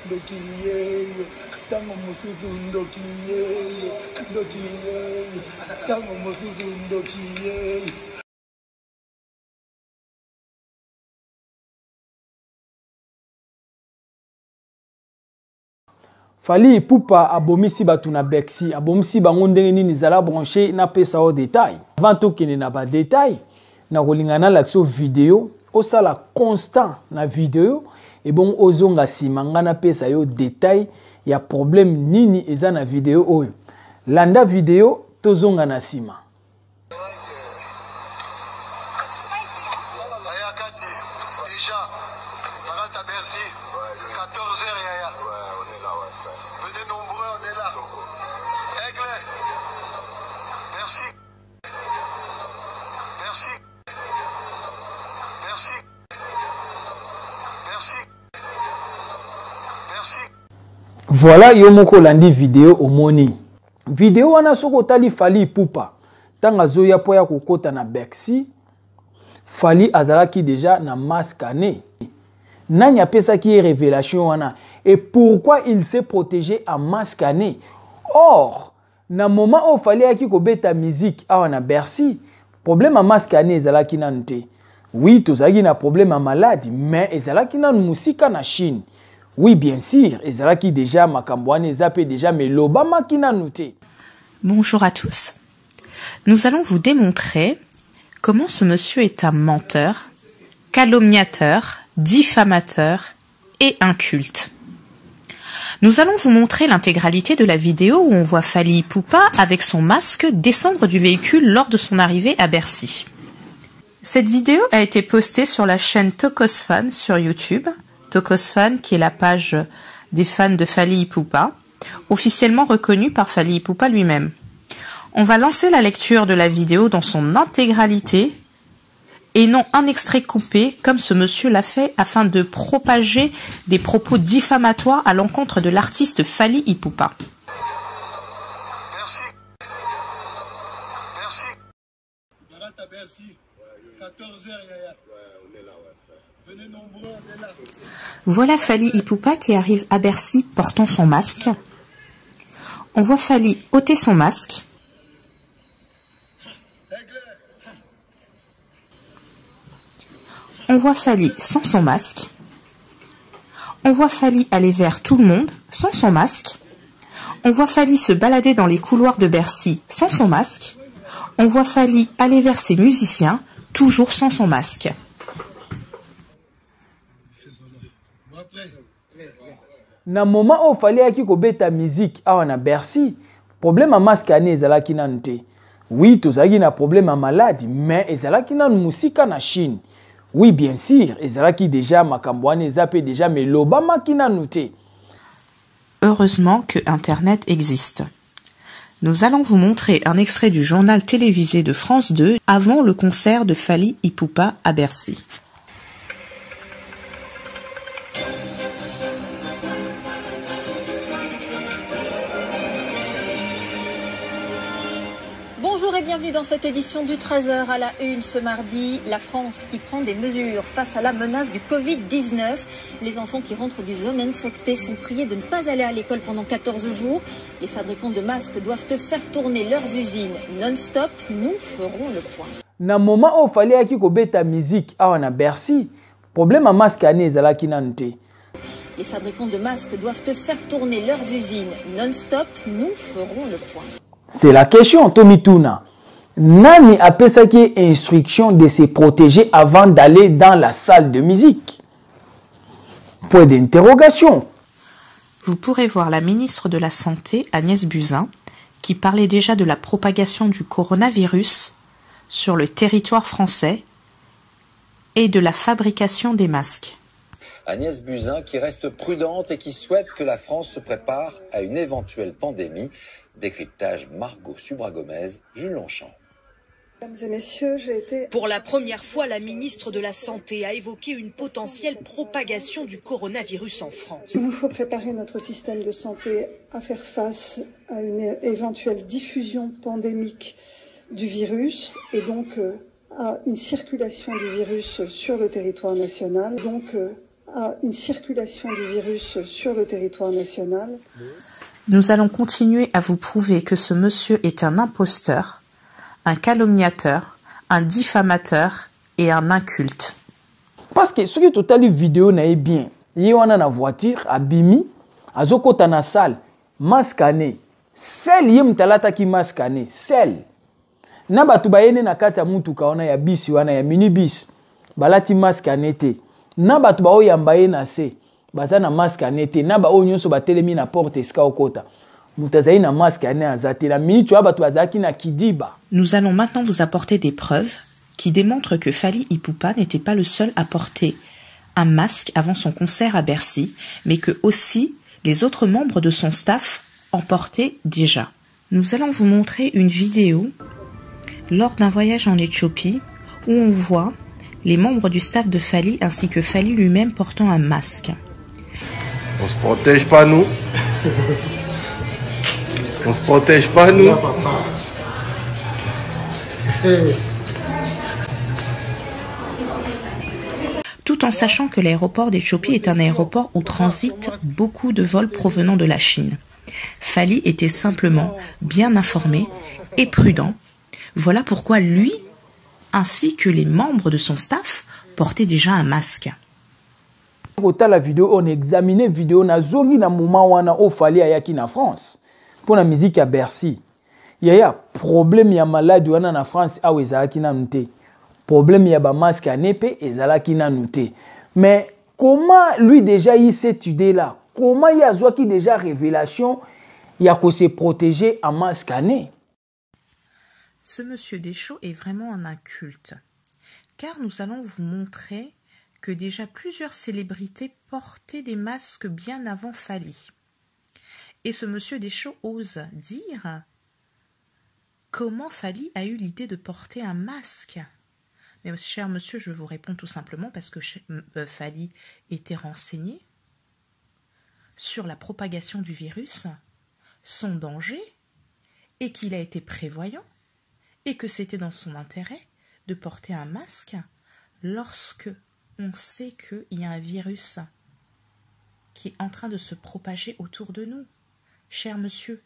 ndokiyeyo tango mususu ndokiyeyo tango mususu ndokiyeyo. Fally Ipupa abomisi batu na Bercy, abomisi bango ndenge nini zala branché na pesa au détail. Avant to kene na ba détail, na kolingana l'action vidéo, o sala constant na vidéo et bon ozonga simanga na pesa yo détail ya problème nini eza na vidéo oyo. Landa vidéo tozonga na sima. Voilà yomoko landi vidéo omoni. Vidéo wana soko tali Fally Ipupa. Tanga zoya po ya kokota na Bercy. Fally azalaki déjà na masque ané. Nani apesa ki révélation wana. Et pourquoi il s'est protégé à masque ané? Or, na moment où Fally aki ko beta musique awa na Bercy, problème à masque ané ezalaki nanu te. Oui, tozalaki na problème à maladie, mais ezalaki nanu musika na Chine. Oui, bien sûr, ezalaki déjà makambouane zappé déjà mais l'Obama qui n'a noté. Bonjour à tous. Nous allons vous démontrer comment ce monsieur est un menteur, calomniateur, diffamateur et inculte. Nous allons vous montrer l'intégralité de la vidéo où on voit Fally Ipupa avec son masque descendre du véhicule lors de son arrivée à Bercy. Cette vidéo a été postée sur la chaîne Tokosfan sur YouTube. Tokosfan, qui est la page des fans de Fally Ipupa, officiellement reconnue par Fally Ipupa lui-même. On va lancer la lecture de la vidéo dans son intégralité et non un extrait coupé comme ce monsieur l'a fait afin de propager des propos diffamatoires à l'encontre de l'artiste Fally Ipupa. Merci. 14h, yaya. On est là, venez nombreux, on est là. Voilà Fally Ipupa qui arrive à Bercy portant son masque. On voit Fally ôter son masque. On voit Fally sans son masque. On voit Fally aller vers tout le monde sans son masque. On voit Fally se balader dans les couloirs de Bercy sans son masque. On voit Fally aller vers ses musiciens, toujours sans son masque. Na moment où Fally aki ko beta musique awa na Bercy, problème à masque ané ezalaki nanu te. Oui, tozalaki na problème à maladie, mais ezalaki nanu musika na Chine. Oui, bien sûr, ezalaki déjà makambouane zappé déjà mais l'Obama ki nanu te. Heureusement que Internet existe. Nous allons vous montrer un extrait du journal télévisé de France 2 avant le concert de Fally Ipupa à Bercy. Bonjour et bienvenue dans cette édition du 13h à la une ce mardi. La France qui prend des mesures face à la menace du Covid-19. Les enfants qui rentrent du zone infectée sont priés de ne pas aller à l'école pendant 14 jours. Les fabricants de masques doivent faire tourner leurs usines non-stop. Nous ferons le point. Na moment où Fally aki ko beta musique awa na Bercy, problème à masque ané ezalaki nanu te. Les fabricants de masques doivent faire tourner leurs usines non-stop. Nous ferons le point. C'est la question, Tomituna. Nani apesaki instruction de se protéger avant d'aller dans la salle de musique? Point d'interrogation. Vous pourrez voir la ministre de la Santé, Agnès Buzyn, qui parlait déjà de la propagation du coronavirus sur le territoire français et de la fabrication des masques. Agnès Buzyn qui reste prudente et qui souhaite que la France se prépare à une éventuelle pandémie. Décryptage Margot Subra-Gomez, Jules Longchamp. Mesdames et messieurs, j'ai été... Pour la première fois, la ministre de la Santé a évoqué une potentielle propagation du coronavirus en France. Il nous faut préparer notre système de santé à faire face à une éventuelle diffusion pandémique du virus et donc à une circulation du virus sur le territoire national, donc à une circulation du virus sur le territoire national. Nous allons continuer à vous prouver que ce monsieur est un imposteur, un calomniateur, un diffamateur et un inculte. Parce que ce qui totali vidéo na bien, il y a na voiture abimi, azokota na salle, mascané, sel yem talata ki mascané, sel. Na batu bayene na kata mutuka wana ya bisi wana ya minibus, balati mascané te. Na batu ba oyamba ye na se, baza na mascané te. Na ba onyoso batelemi na porte eska okota. Mutazayi na mascané azate la minute wa batu bazaki na kidiba. Nous allons maintenant vous apporter des preuves qui démontre que Fally Ipupa n'était pas le seul à porter un masque avant son concert à Bercy, mais que aussi les autres membres de son staff en portaient déjà. Nous allons vous montrer une vidéo lors d'un voyage en Éthiopie où on voit les membres du staff de Fally ainsi que Fally lui-même portant un masque. On se protège pas nous. On se protège pas nous. Tout en sachant que l'aéroport d'Éthiopie est un aéroport où transitent beaucoup de vols provenant de la Chine. Fally était simplement bien informé et prudent. Voilà pourquoi lui, ainsi que les membres de son staff, portaient déjà un masque. La vidéo, on examiné la vidéo na zongi na moment wana o Fally ayaki na France pour la musique à Bercy. Il y a problème ya malade wana na France a ezalaki na nute. Problème ya ba masque à nepe ezalaki na nute. Mais comment lui déjà il cette idée là? Comment il a zoaki déjà révélation il a qu'on se protéger en masque à nez? Ce monsieur Deschaux est vraiment un inculte, car nous allons vous montrer que déjà plusieurs célébrités portaient des masques bien avant Fally. Et ce monsieur Deschaux ose dire comment Fally a eu l'idée de porter un masque. Mais cher monsieur, je vous réponds tout simplement parce que Fally était renseigné sur la propagation du virus, son danger, et qu'il a été prévoyant, et que c'était dans son intérêt de porter un masque lorsque on sait qu'il y a un virus qui est en train de se propager autour de nous. Cher monsieur,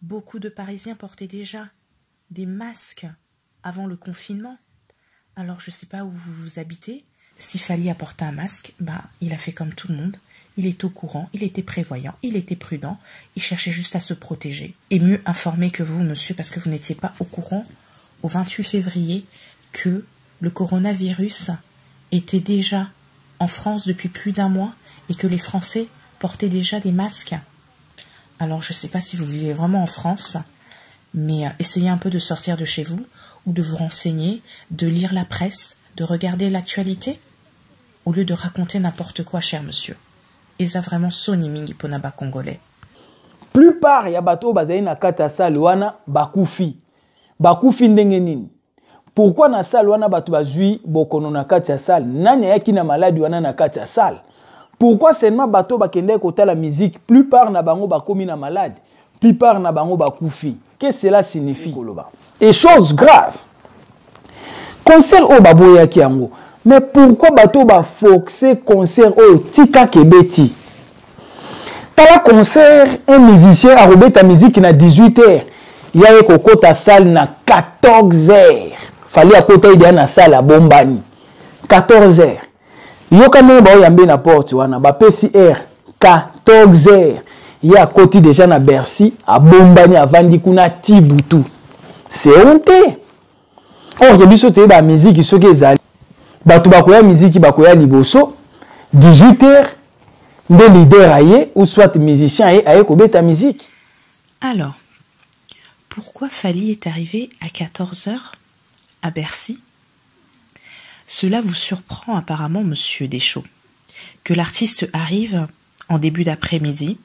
beaucoup de Parisiens portaient déjà des masques avant le confinement. Alors je ne sais pas où vous habitez. Si Fally a porté un masque, il a fait comme tout le monde. Il est au courant, il était prévoyant, il était prudent. Il cherchait juste à se protéger. Et mieux informé que vous, monsieur, parce que vous n'étiez pas au courant au 28 février que le coronavirus était déjà en France depuis plus d'1 mois et que les Français portaient déjà des masques. Alors je ne sais pas si vous vivez vraiment en France, mais essayez un peu de sortir de chez vous ou de vous renseigner, de lire la presse, de regarder l'actualité, au lieu de raconter n'importe quoi, cher monsieur. Et ça vraiment soni mingi ponaba congolais. Plupart ya bato bazali na kata salle wana bakufi. Bakufi ndenge nini? Pourquoi na salle wana bato bazui bokono na kati ya salle? Nani ayaki na maladi wana na kati ya salle? Pourquoi seulement bato bakende kota la musique? Plupart na bango bakomi na malade. Plupart na bango bakufi. Qu'est-ce que cela signifie? Et chose grave. Concert o baboyaki yango. Mais pourquoi bato ba foxer concert o tika kebeti? Tala concert un musicien a robé ta musique na 18h. Il y a kokota salle na 14h. Fallait à côté il y a na salle à Bombani. 14h. Yoka me ba yambe na porte wana ba PCR 14h. Il y a à côté déjà na Bercy à Bombani avant di kuna Tibutu. C'est honte. Or je biso te ba musique soki ezali. Bato bakoya musique bakoya liboso 18h de leader aye ou soit musicien aye kobeta musique. Alors, pourquoi Fally est arrivé à 14h à Bercy? Cela vous surprend apparemment, monsieur Deschaux, que l'artiste arrive en début d'après-midi.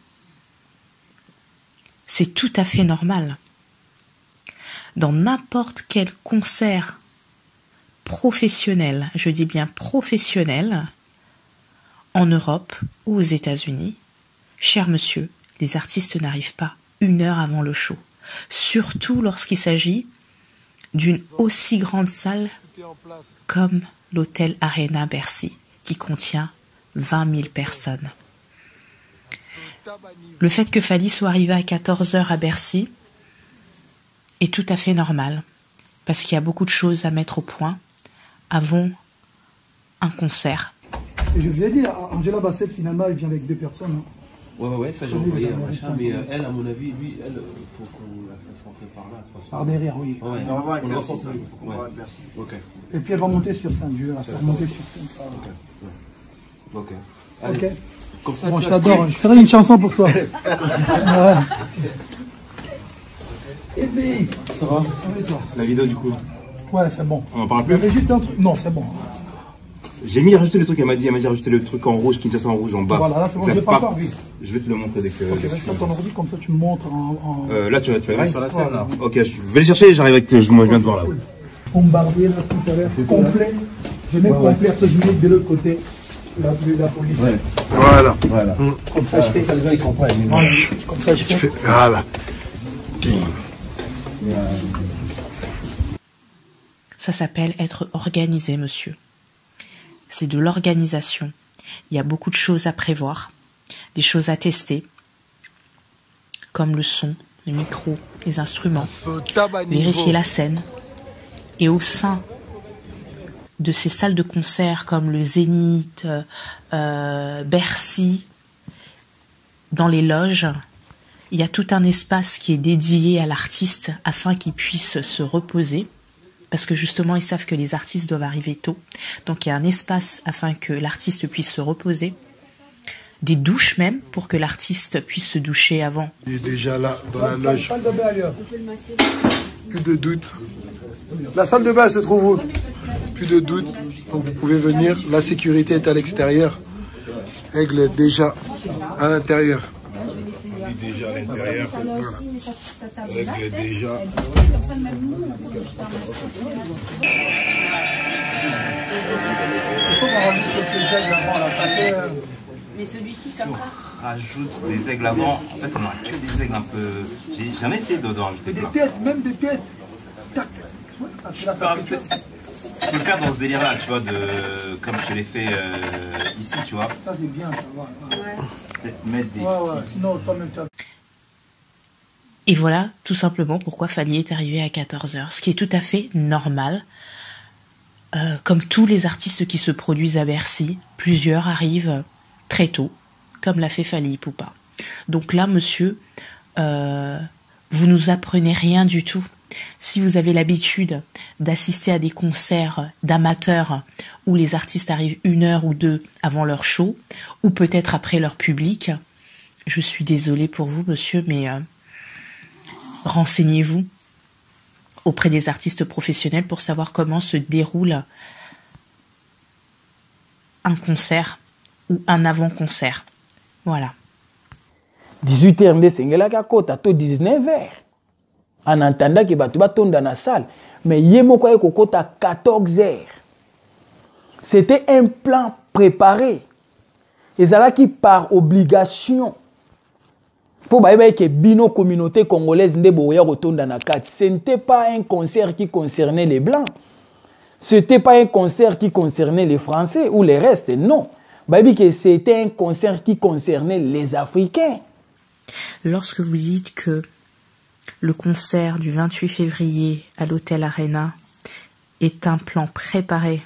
C'est tout à fait normal. Dans n'importe quel concert professionnel, je dis bien professionnel, en Europe ou aux États-Unis, cher monsieur, les artistes n'arrivent pas 1 heure avant le show. Surtout lorsqu'il s'agit d'une aussi grande salle comme l'hôtel Arena Bercy, qui contient 20 000 personnes. Le fait que Fally soit arrivé à 14 h à Bercy est tout à fait normal, parce qu'il y a beaucoup de choses à mettre au point avant un concert. Et je vous ai dit, Angela Bassett, finalement, elle vient avec 2 personnes. Hein. Ouais, ça j'ai envoyé un machin, mais elle, à mon avis, lui, elle, faut qu'on la fasse rentrer par là, de toute façon. Par derrière, oui. Ouais, on va voir avec on Bercy, va ça. faut qu'on va avec Bercy. Ok. Et puis elle va monter sur scène, je vais la faire monter sur scène. Ok. Ok. Comme ça, bon, je t'adore, je ferai une chanson pour toi. Ouais. Et puis, ça va? La vidéo du coup? Ouais, c'est bon. On en parle plus? Il y avait juste un truc. Non, c'est bon. J'ai rajouté le truc, elle m'a dit rajouter le truc en rouge, qui me tient ça en rouge en bas. Voilà, là c'est bon, je l'ai pas encore vu. Je vais te le montrer dès que. Ok, reste sur ton ordi, comme ça tu me montres en. Là, tu vas sur la scène là. Ok, je vais le chercher, j'arrive avec. Moi, je viens de voir là. Bombardier là tout à l'heure, complet. Je mets complet, après je mets de l'autre côté la police. Ouais. Voilà. Comme ça je fais. Ça, les gens ils comprennent. Voilà. Comme ça je fais. Voilà. Ça s'appelle être organisé, monsieur. C'est de l'organisation. Il y a beaucoup de choses à prévoir, des choses à tester, comme le son, les micros, les instruments, vérifier la scène. Et au sein de ces salles de concert comme le Zénith, Bercy, dans les loges, il y a tout un espace qui est dédié à l'artiste afin qu'il puisse se reposer. Parce que justement, ils savent que les artistes doivent arriver tôt. Donc, il y a un espace afin que l'artiste puisse se reposer. Des douches même, pour que l'artiste puisse se doucher avant. Il est déjà là, dans la loge. Plus de doute. La salle de bain se trouve où? Plus de doute. Donc, vous pouvez venir. La sécurité est à l'extérieur. Aigle est déjà à l'intérieur. On dit déjà à l'intérieur. Aigle est déjà... Mais celui-ci comme ça. Rajoute des aigles avant. En fait, on a que des aigles un peu. J'ai jamais essayé d'en rajouter plein. Des têtes, même des têtes. Tac. Je peux le faire dans ce délire-là, tu vois, comme je l'ai fait ici, tu vois. Ça c'est bien, ça va. Ouais. Peut-être mettre des. Ouais. Sinon, toi-même, tu as... Et voilà tout simplement pourquoi Fally est arrivé à 14 h, ce qui est tout à fait normal. Comme tous les artistes qui se produisent à Bercy, plusieurs arrivent très tôt, comme l'a fait Fally Ipupa. Donc là, monsieur, vous nous apprenez rien du tout. Si vous avez l'habitude d'assister à des concerts d'amateurs où les artistes arrivent 1 heure ou 2 avant leur show, ou peut-être après leur public, je suis désolée pour vous, monsieur, mais renseignez-vous auprès des artistes professionnels pour savoir comment se déroule un concert ou un avant-concert. Voilà. 18h nde sengelaka kota to 19h. En attendant que bato batonda na salle, mais ye moko aye kokota 14h. C'était un plan préparé. Ezalaki par obligation. Pour que bino communauté congolaise nde boya kotonda na kati. Ce n'était pas un concert qui concernait les blancs. Ce n'était pas un concert qui concernait les Français ou les restes, non. Que c'était un concert qui concernait les Africains. Lorsque vous dites que le concert du 28 février à l'Hôtel Arena est un plan préparé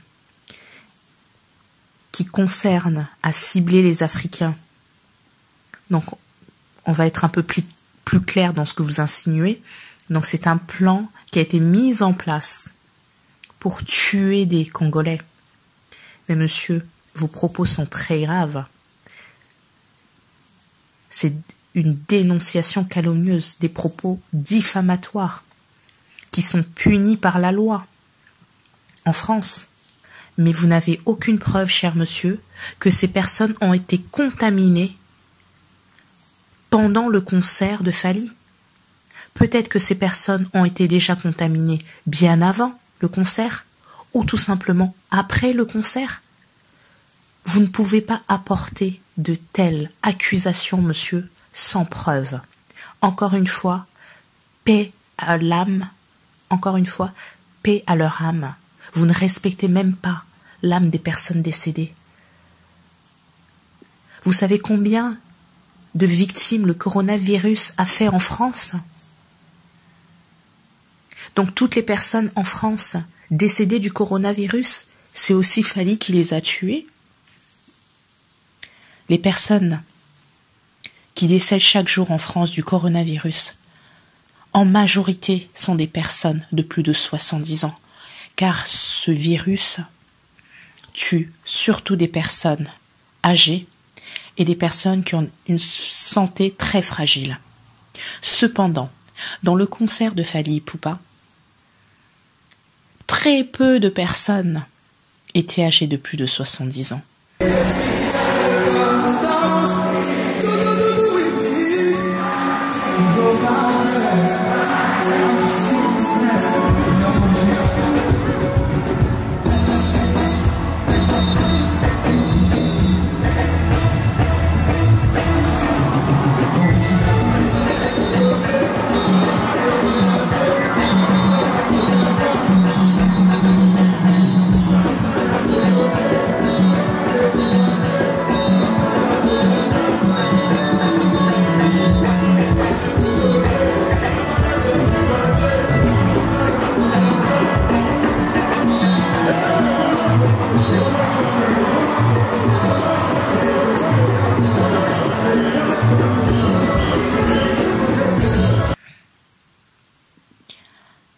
qui concerne à cibler les Africains, donc on va être un peu plus clair dans ce que vous insinuez. Donc c'est un plan qui a été mis en place pour tuer des Congolais. Mais monsieur, vos propos sont très graves. C'est une dénonciation calomnieuse, des propos diffamatoires qui sont punis par la loi en France. Mais vous n'avez aucune preuve, cher monsieur, que ces personnes ont été contaminées pendant le concert de Fally. Peut-être que ces personnes ont été déjà contaminées bien avant le concert ou tout simplement après le concert. Vous ne pouvez pas apporter de telles accusations, monsieur, sans preuve. Encore une fois, paix à l'âme. Encore une fois, paix à leur âme. Vous ne respectez même pas l'âme des personnes décédées. Vous savez combien de victimes le coronavirus a fait en France? Donc toutes les personnes en France décédées du coronavirus, c'est aussi Fally qui les a tuées. Les personnes qui décèdent chaque jour en France du coronavirus, en majorité, sont des personnes de plus de 70 ans, car ce virus tue surtout des personnes âgées et des personnes qui ont une santé très fragile. Cependant, dans le concert de Fally Ipupa, très peu de personnes étaient âgées de plus de 70 ans.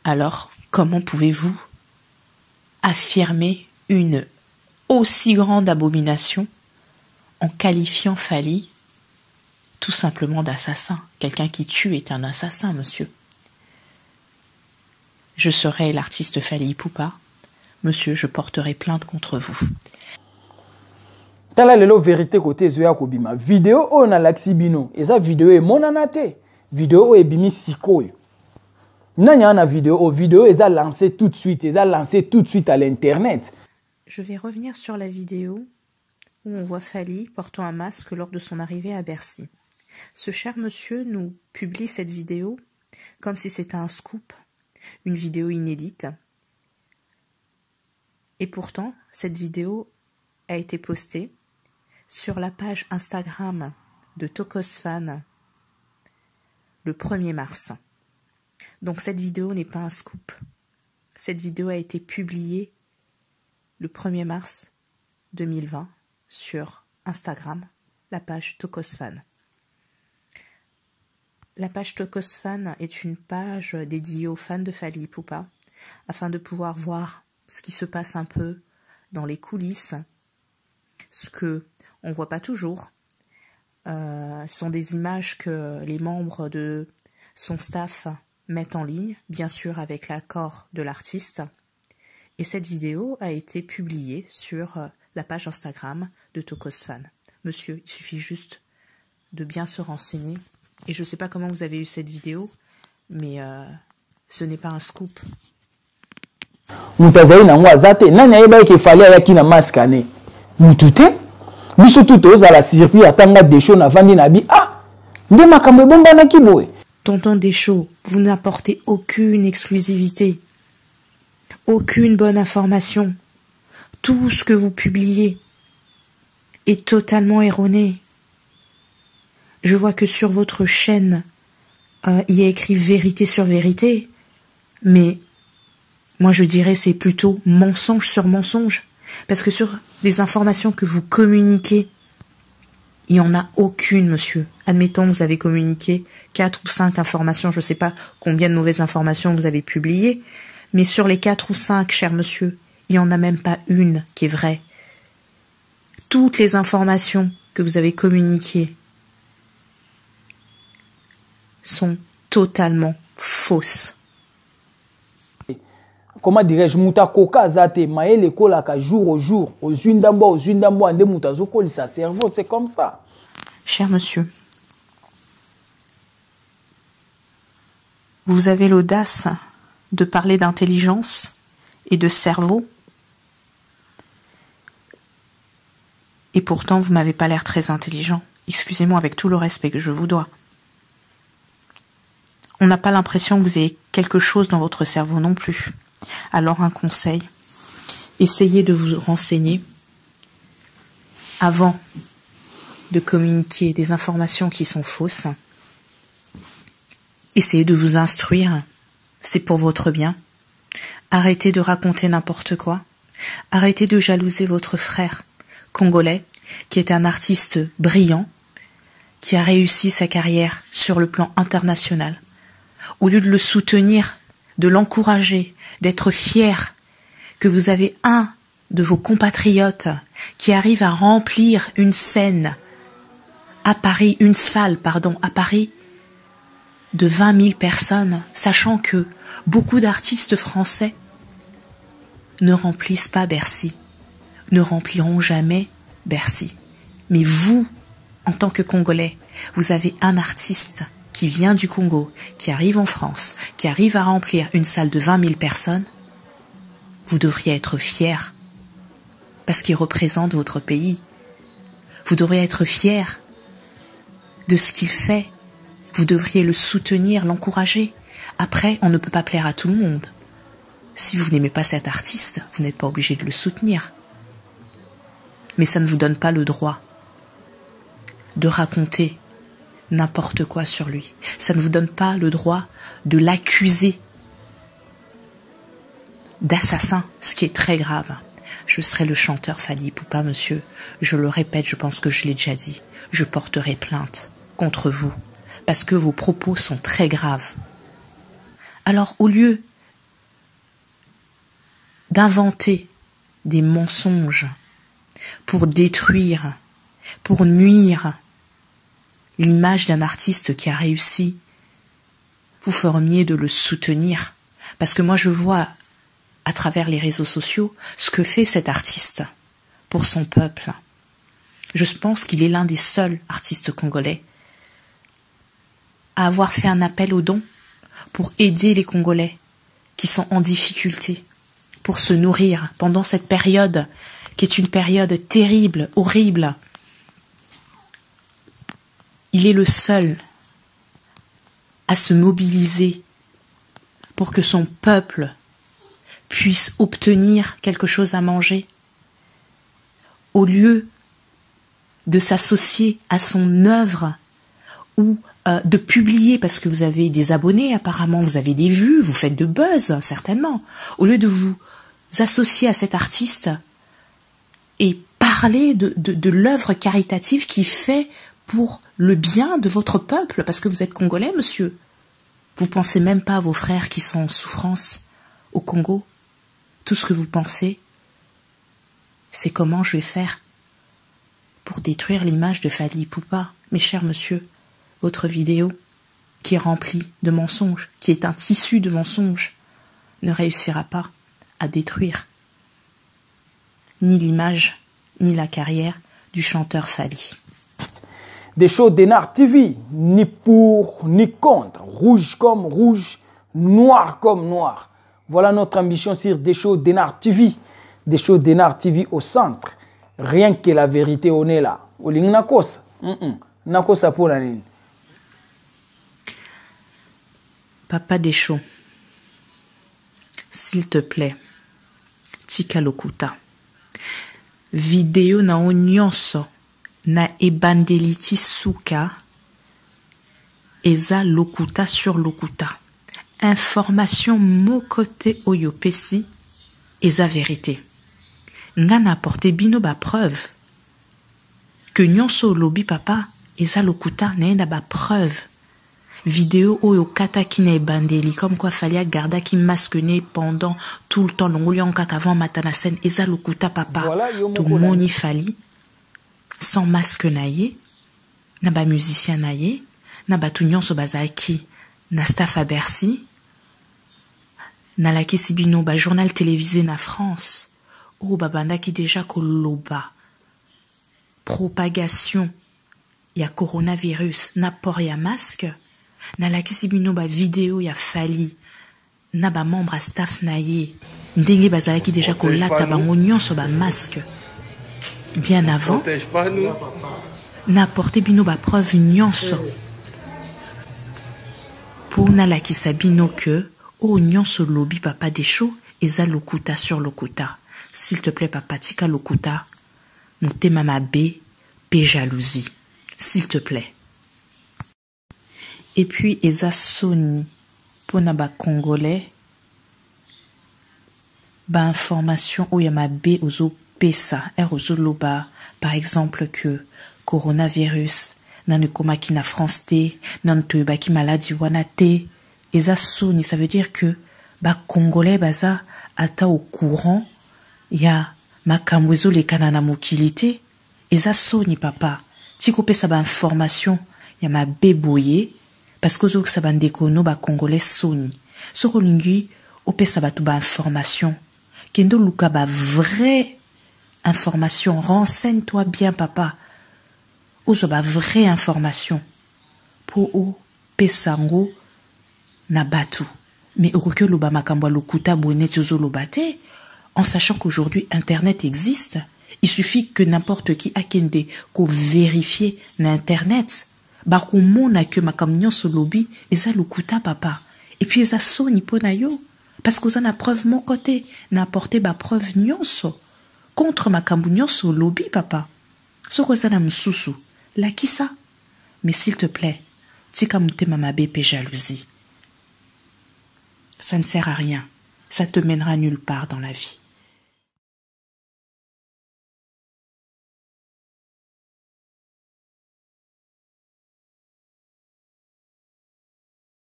Alors, comment pouvez-vous affirmer une aussi grande abomination en qualifiant Fally tout simplement d'assassin? Quelqu'un qui tue est un assassin, monsieur. Je serai l'artiste Fally Ipupa. Monsieur, je porterai plainte contre vous. Tala lelo vérité côté Zoya Kobima. Vidéo on a l'axibino. Et ça vidéo est monanate. Vidéo est bimi sikoy. Nanya na vidéo est lancé tout de suite. Est lancé tout de suite à l'internet. Je vais revenir sur la vidéo où on voit Fally portant un masque lors de son arrivée à Bercy. Ce cher monsieur nous publie cette vidéo comme si c'était un scoop, une vidéo inédite. Et pourtant, cette vidéo a été postée sur la page Instagram de Tokosfan le 1er mars. Donc cette vidéo n'est pas un scoop. Cette vidéo a été publiée le 1er mars 2020 sur Instagram, la page Tokosfan. La page Tokosfan est une page dédiée aux fans de Fally Ipupa afin de pouvoir voir ce qui se passe un peu dans les coulisses, ce que on voit pas toujours. Ce sont des images que les membres de son staff mettent en ligne, bien sûr avec l'accord de l'artiste. Et cette vidéo a été publiée sur la page Instagram de Tokosfan. Monsieur, il suffit juste de bien se renseigner. Et je ne sais pas comment vous avez eu cette vidéo, mais ce n'est pas un scoop. Mutazai na ngwazate nani ayeba ke Fally ayaki na maskane. Mutute biso tuto za la circuit atanga Desho na vandi na bi ah nde makambo bomba na kiboye. Tonton Desho, vous n'apportez aucune exclusivité, aucune bonne information. Tout ce que vous publiez est totalement erroné. Je vois que sur votre chaîne, il y a écrit vérité sur vérité, mais moi je dirais c'est plutôt mensonge sur mensonge, parce que sur les informations que vous communiquez, il n'y en a aucune, monsieur. Admettons, vous avez communiqué 4 ou 5 informations, je ne sais pas combien de mauvaises informations vous avez publiées, mais sur les 4 ou 5, cher monsieur, il n'y en a même pas une qui est vraie. Toutes les informations que vous avez communiquées sont totalement fausses. Comment dirais-je, muta koka zate maele kolaka jour au jour, aux zundambo, ande muta zokoli sa cerveau, c'est comme ça. Cher monsieur, vous avez l'audace de parler d'intelligence et de cerveau, et pourtant vous m'avez pas l'air très intelligent. Excusez-moi, avec tout le respect que je vous dois. On n'a pas l'impression que vous ayez quelque chose dans votre cerveau non plus. Alors un conseil, essayez de vous renseigner avant de communiquer des informations qui sont fausses. Essayez de vous instruire, c'est pour votre bien. Arrêtez de raconter n'importe quoi. Arrêtez de jalouser votre frère congolais, qui est un artiste brillant, qui a réussi sa carrière sur le plan international. Au lieu de le soutenir, de l'encourager, d'être fier que vous avez un de vos compatriotes qui arrive à remplir une scène à Paris, une salle, pardon, à Paris, de 20 000 personnes, sachant que beaucoup d'artistes français ne remplissent pas Bercy, ne rempliront jamais Bercy. Mais vous, en tant que Congolais, vous avez un artiste qui vient du Congo, qui arrive en France, qui arrive à remplir une salle de 20 000 personnes, vous devriez être fiers parce qu'il représente votre pays. Vous devriez être fiers de ce qu'il fait. Vous devriez le soutenir, l'encourager. Après, on ne peut pas plaire à tout le monde. Si vous n'aimez pas cet artiste, vous n'êtes pas obligé de le soutenir. Mais ça ne vous donne pas le droit de raconter n'importe quoi sur lui. Ça ne vous donne pas le droit de l'accuser d'assassin, ce qui est très grave. Je serai le chanteur Fally Ipupa, monsieur. Je le répète, je pense que je l'ai déjà dit. Je porterai plainte contre vous, parce que vos propos sont très graves. Alors, au lieu d'inventer des mensonges pour détruire, pour nuire l'image d'un artiste qui a réussi, vous feriez mieux de le soutenir. Parce que moi, je vois à travers les réseaux sociaux ce que fait cet artiste pour son peuple. Je pense qu'il est l'un des seuls artistes congolais à avoir fait un appel aux dons pour aider les Congolais qui sont en difficulté, pour se nourrir pendant cette période qui est une période terrible, horrible. Il est le seul à se mobiliser pour que son peuple puisse obtenir quelque chose à manger, au lieu de s'associer à son œuvre ou de publier, parce que vous avez des abonnés apparemment, vous avez des vues, vous faites de buzz certainement, au lieu de vous associer à cet artiste et parler de l'œuvre caritative qu'il fait pour le bien de votre peuple, parce que vous êtes congolais, monsieur. Vous pensez même pas à vos frères qui sont en souffrance au Congo. Tout ce que vous pensez, c'est comment je vais faire pour détruire l'image de Fally Ipupa. Mes chers monsieur, votre vidéo, qui est remplie de mensonges, qui est un tissu de mensonges, ne réussira pas à détruire ni l'image, ni la carrière du chanteur Fally. Des shows d'Enar TV, ni pour, ni contre, rouge comme rouge, noir comme noir. Voilà notre ambition sur des shows d'Enar TV. Des shows d'Enar TV au centre. Rien que la vérité, on est là. Oling nakos. Nakosa pour la ligne. Papa Deschaux, s'il te plaît, tika lokuta. Vidéo na onyonso na ebandeliti suka eza lokuta sur lokuta. Information mokote oyopesi eza vérité. Nga na porté bino ba preuve que nyonso lobi papa eza lokuta na ba preuve. Vidéo oyo kataki na ebandeli comme quoi Fally agardaki masque ne pendant tout le temps longoli en avant matana scène eza lokuta papa. Voilà, tout moni Fally sans masque na ye na ba musicien na ye na ba nyonso bazaki na staff à Bercy na lakisi bino ba journal télévisé na France o babandaki déjà koloba propagation ya coronavirus na port ya masque na lakisi bino ba vidéo ya Fally na ba membre à staff na ye ndenge bazalaki déjà kolata bango nyonso ba masque bien avant na porté bino ba preuve nyonso pour na lakisa bino que o nyonso lobi papa Deschaux eza lokuta sur lokuta. S'il te plaît papa tika lokuta motema mabe pe jalousie. s'il te plaît. Et puis, eza soni pona ba Congolais, ba information ou yamabe ozo pesa, ozo loba, par exemple que coronavirus, nan komaki na France te, nan toyebaki maladie wana te, eza soni, ça veut dire que ba Congolais baza ata au courant, ya makambo ezo lekana na mokili te, eza soni papa, tiko pesa ba information, ya mabe boye, parce que ozo sa bandeko no ba Congolais soni, soko lingi opesa batu ba information, kendo luka ba vraie information, renseigne-toi bien papa, ozo ba vraie information, pour o pesango na batu, mais okoke loba makambo lokuta bonnet ozo lobate, en sachant qu'aujourd'hui internet existe, il suffit que n'importe qui akende ko vérifier na internet, ba komona que makambo nyonso lobi eza lokuta papa, et puis eza soni pona yo, parce que oza na preuve mon côté, na apporté ba preuve nyonso contre makambo nyonso lobi papa, soko eza na msusu laki ça, mais s'il te plaît, tika mutema mabe pe jalousie, ça ne sert à rien, ça te mènera nulle part dans la vie.